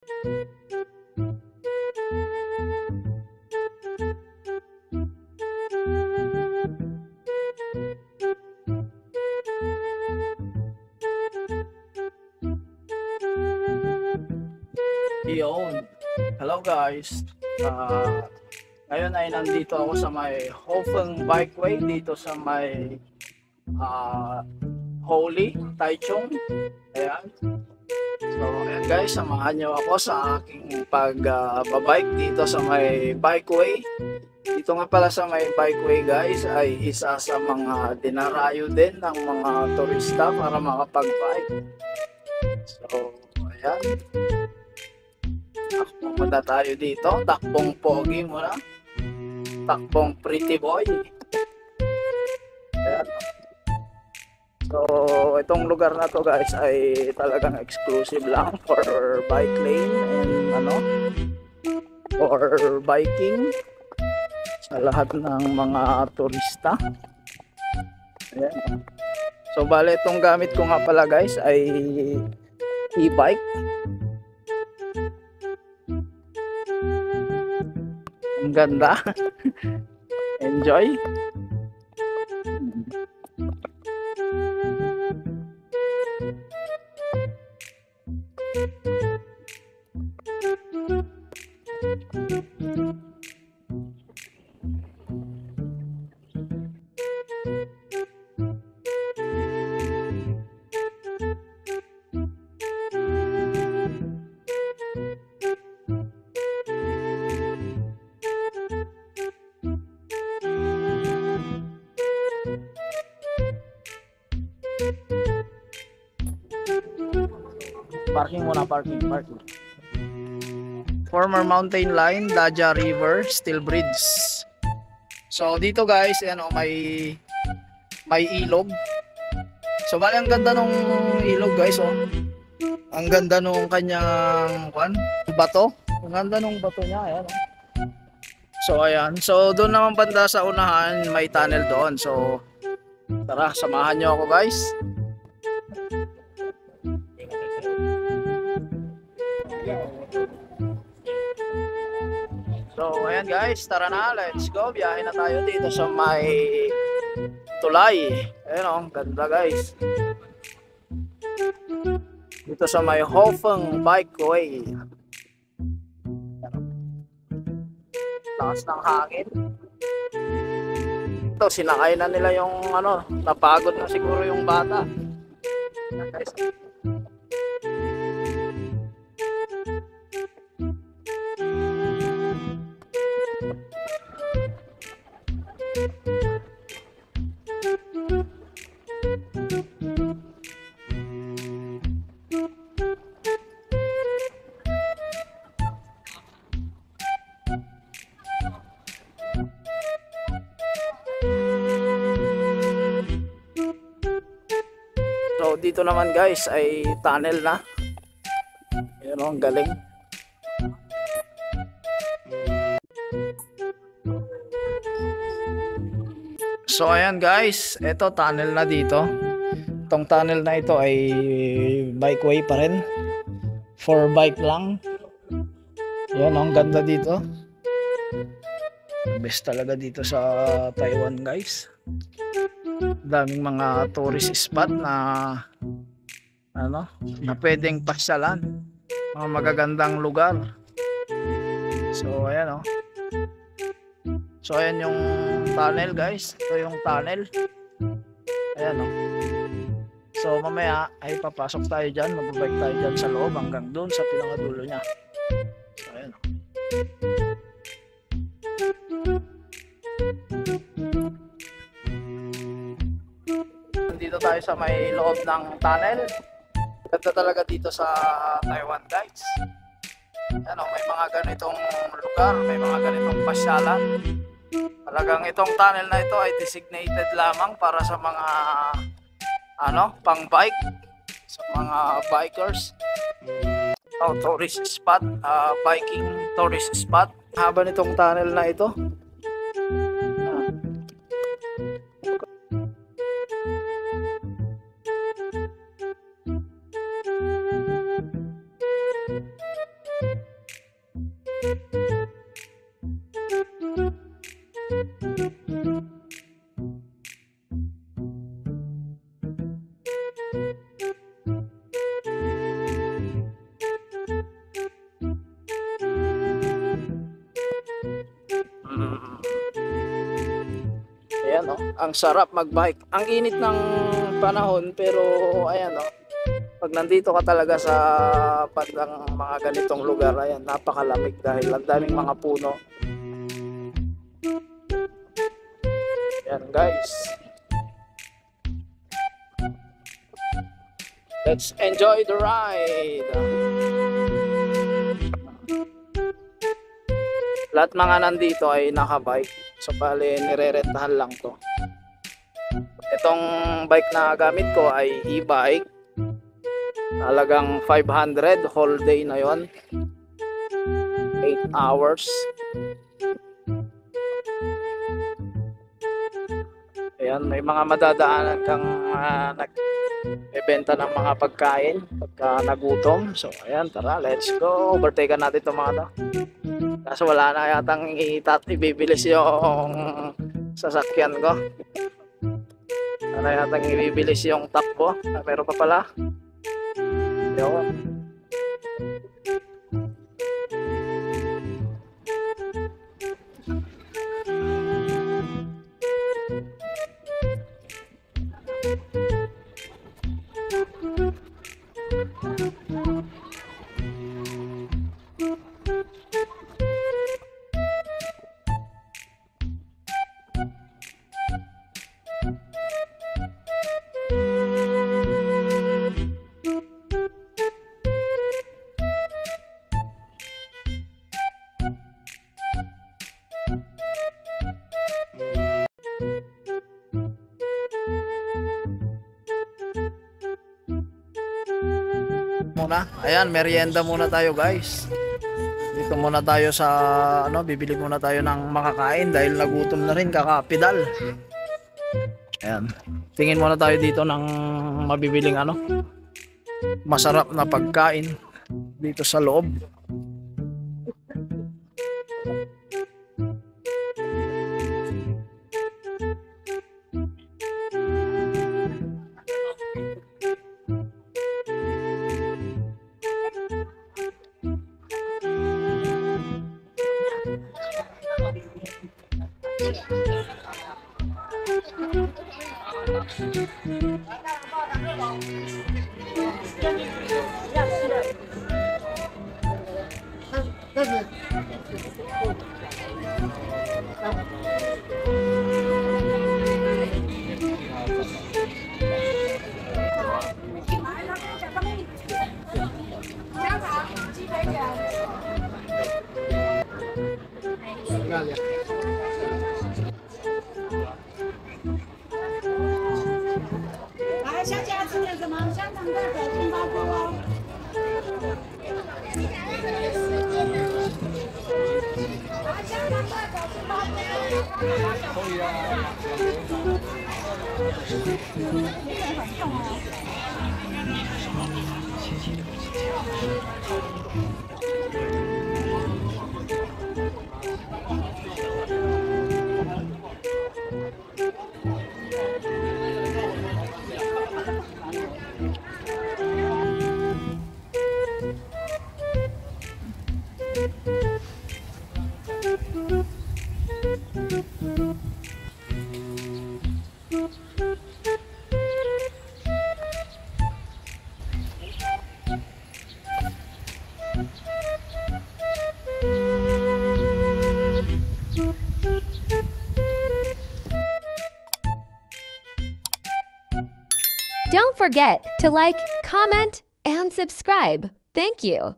Yun. Hello guys. Ngayon ay nandito ako sa may Hofeng Bikeway dito sa may Holy Taichung. Ayan. So ayan guys, samahan nyo ako sa aking pagbabike dito sa may bikeway. Dito nga pala sa may bikeway guys ay isa sa mga dinarayo din ng mga turista para makapag-bike. So ayan. Takbong muna tayo dito. Takbong pogi muna. Takbong pretty boy. Ayan. So, itong lugar na to guys ay talagang exclusive lang for bike lane and for biking sa lahat ng mga turista. Ayan. So, bale itong gamit ko nga pala guys ay e-bike. Ang ganda. Enjoy. Parking muna, parking. Former mountain line, Daja River, Steel Bridge. So dito guys, may ilog. So bali ang ganda nung ilog guys, oh. Ang ganda nung kanyang bato. Ang ganda nung bato niya, ayan. Oh. So ayan. So doon naman banda sa unahan, may tunnel doon. So tara, samahan niyo ako guys. So ayan guys, tara na, let's go. Biyahe na tayo dito sa may tulay. Ayan o, ganda guys. Dito sa may Hofeng Bikeway. Lakas ng hangin. Ito, sinakay na nila yung napagod na siguro yung bata. Ayan guys. So dito naman guys ay tunnel na. Ayan o, ang galing. So ayan guys, ito tunnel na dito. Itong tunnel na ito ay bikeway pa rin. For bike lang. Ayan o, ang ganda dito. Best talaga dito sa Taiwan guys. Daming mga tourist spot na pwedeng pasyalan, mga magagandang lugar. So ayan o. So ayan yung tunnel guys. Ito yung tunnel. Ayan o. So mamaya ay papasok tayo dyan. Magbabike tayo dyan sa loob hanggang doon sa pinakadulo nya. So ayan o. Dito tayo sa may loob ng tunnel. Ganda talaga dito sa Taiwan guys. Ano, may mga ganitong lugar, may mga ganitong pasyalan. Talagang itong tunnel na ito ay designated lamang para sa mga pang bike, sa mga bikers. Tourist spot, biking tourist spot. Haba nitong tunnel na ito. Ayan o, ang sarap magbike. Ang init ng panahon pero ayan o, pag nandito ka talaga sa bandang mga ganitong lugar, ayan, napakalamig dahil ang daming mga puno. Ayan guys. Let's enjoy the ride. Lahat mga nandito ay nakabike. So bali nirerentahan lang to. Itong bike na gamit ko ay e-bike. Talagang 500 whole day na yon. 8 hours. Ayan, may mga madadaanan kang nagbebenta ng mga pagkain pagka nagutom. So ayan, tara, let's go. Overtaken natin itong mga to. Kaso wala na yatang ibibilis yung sasakyan ko. Wala yatang ibibilis yung takbo. Meron pa pala. Yun. Muna. Ayan, merienda muna tayo guys. Dito muna tayo sa bibili muna tayo ng makakain dahil nagutom na rin kakapidal. Ayan. Tingin muna tayo dito ng mabibiling masarap na pagkain dito sa loob. Don't forget to like, comment, and subscribe. Thank you.